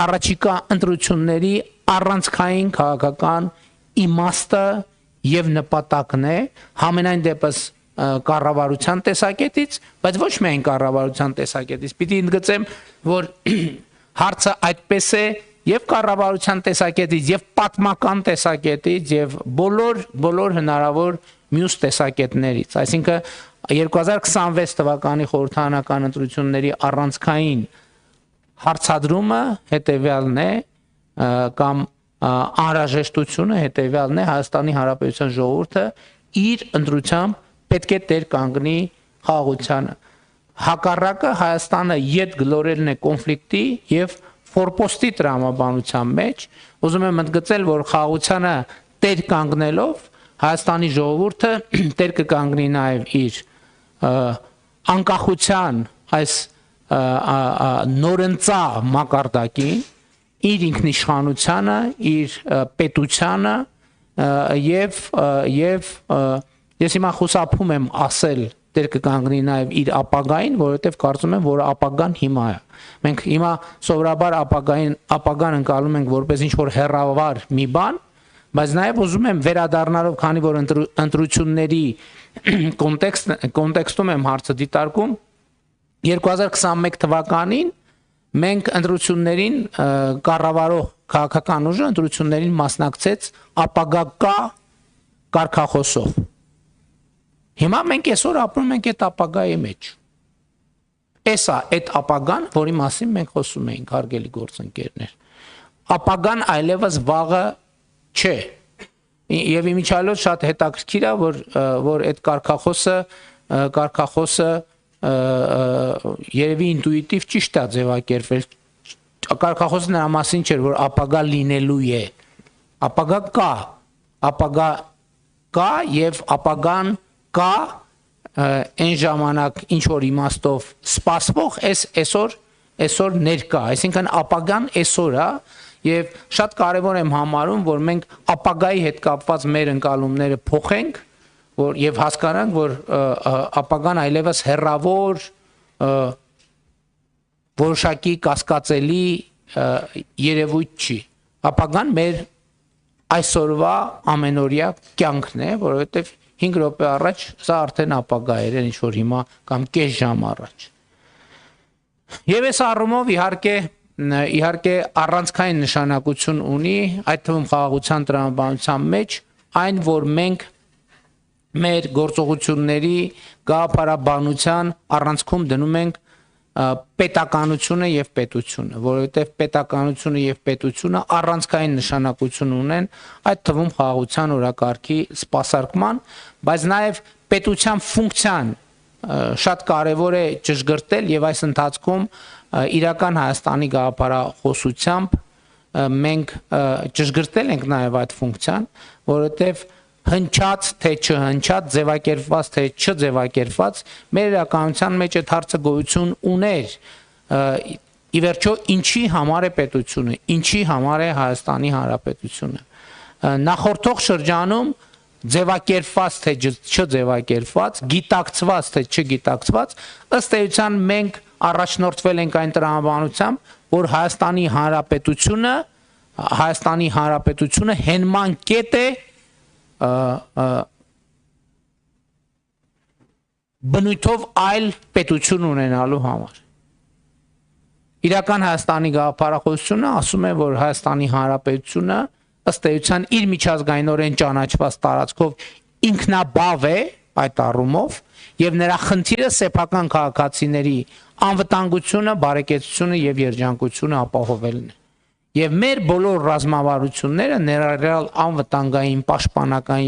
առաջիկա ընտրությունների առանցքային քաղաքական իմաստը եւ նպատակն է համենայն դեպս կառավարության տեսակետից, բայց ոչ միայն կառավարության տեսակետից։ Պիտի ընդգծեմ, որ հարցը այդպես է եւ կառավարության տեսակետից եւ պատմական տեսակետից եւ բոլոր հնարավոր մյուս տեսակետներից, այսինքն 2026 թվականի խորհրդարանական ընտրությունների առանցքային հարցադրումը հետեւյալն է կամ անհրաժեշտությունը հետեւյալն է Հայաստանի Հանրապետության ժողովուրդը իր ընտրությամբ պետք է տեր կանգնի խաղաղությանը հակառակը Հայաստանը յետ գլորելն է կոնֆլիկտի եւ ֆորպոստի տրամաբանության մեջ ուզում եմ ընդգծել որ խաղաղությանը տեր կանգնելով Հայաստանի ժողովուրդը տեր կկանգնի նաեւ իր անկախության այս նորընծա մակարդակին իր ինքնիշխանությանը իր պետությանը եւ ես հիմա խուսափում եմ ասել դեր կկանգնի նաեւ իր ապագային, որովհետեւ կարծում եմ, որ ապագան հիմա է։ Մենք հիմա սովորաբար ապագան ընկալում ենք որպես ինչ-որ հեռավար մի բան, բայց նաեւ ուզում եմ վերադառնալով, քանի որ ընտրությունների կոնտեքստում եմ հարցը դիտարկում, 2021 թվականին մենք ընտրություններին կառավարող քաղաքական ուժը ընտրություններին մասնակցեց ապագա կարգախոսով։ Հիմա մենք այսօր ապրում ենք այդ ապագայի մեջ։ Էսա այդ ապագան, որի մասին մենք խոսում ենք, հարգելի գործընկերներ։ Ապագան այլևս վաղը չէ։ Եվ իմիջիալոց շատ հետաքրքիր է, որ այդ կարգախոսը երևի ինտուիտիվ ճիշտ է ձևակերպվել։ Կարգախոսը նրա մասին չէր, որ ապագա լինելու է։ Ապագա կա եւ ապագան կա այն ժամանակ ինչ որ իմաստով սպասվող այսօր ներկա, այսինքն ապագան այսօր է եւ շատ կարեւոր եմ համարում որ մենք ապագայի հետ կապված մեր ընկալումները փոխենք որ եւ հասկանանք որ ապագան այլևս հեռավոր որոշակի կասկածելի երևույթ չի ապագան մեր այսօրվա ամենօրյա կյանքն է որովհետեւ 5 րոպե առաջ սա արդեն ապագա էր, ինչ որ հիմա կամ կես ժամ առաջ։ Եվ այս առումով իհարկե առանցքային նշանակություն ունի, այդ թվում խաղաղության տրամաբանության մեջ, այն որ մենք մեր գործողությունների գաղափարաբանության առանցքում դնում ենք պետականությունը եւ պետությունը, որովհետեւ պետականությունը եւ պետությունը առանցքային նշանակություն ունեն, այդ թվում խաղաղության օրակարգի սպասարկման, բայց նաեւ պետության ֆունկցիան շատ կարեւոր է ճշգրտել եւ այս ընթացքում իրական Հայաստանի գաղափարախոսությամբ մենք ճշգրտել ենք նաեւ այդ ֆունկցիան, որովհետեւ հնչած թե չհնչած, ձևակերպված թե չձևակերպված, մեր իրականության մեջ այդ հարցը գոյություն ուներ։ Ի վերջո ինչի համար է պետությունը, ինչի համար է Հայաստանի Հանրապետությունը։ Նախորդող շրջանում ձևակերպված թե չձևակերպված, գիտակցված թե չգիտակցված, ըստ էության մենք առաջնորդվել ենք այն տրամաբանությամբ, որ Հայաստանի Հանրապետությունը հենման կետ է բնույթով այլ պետություն ունենալու համար։ Իրական Հայաստանի գաղափարախոսությունը ասում է, որ Հայաստանի Հանրապետությունը ըստ էության իր միջազգայինորեն ճանաչված տարածքով ինքնաբավ է այդ առումով եւ նրա խնդիրը սեփական քաղաքացիների անվտանգությունը, բարեկեցությունը եւ երջանկությունը ապահովելն է։ Եվ մեր բոլոր ռազմավարությունները ներառյալ անվտանգային, պաշտպանական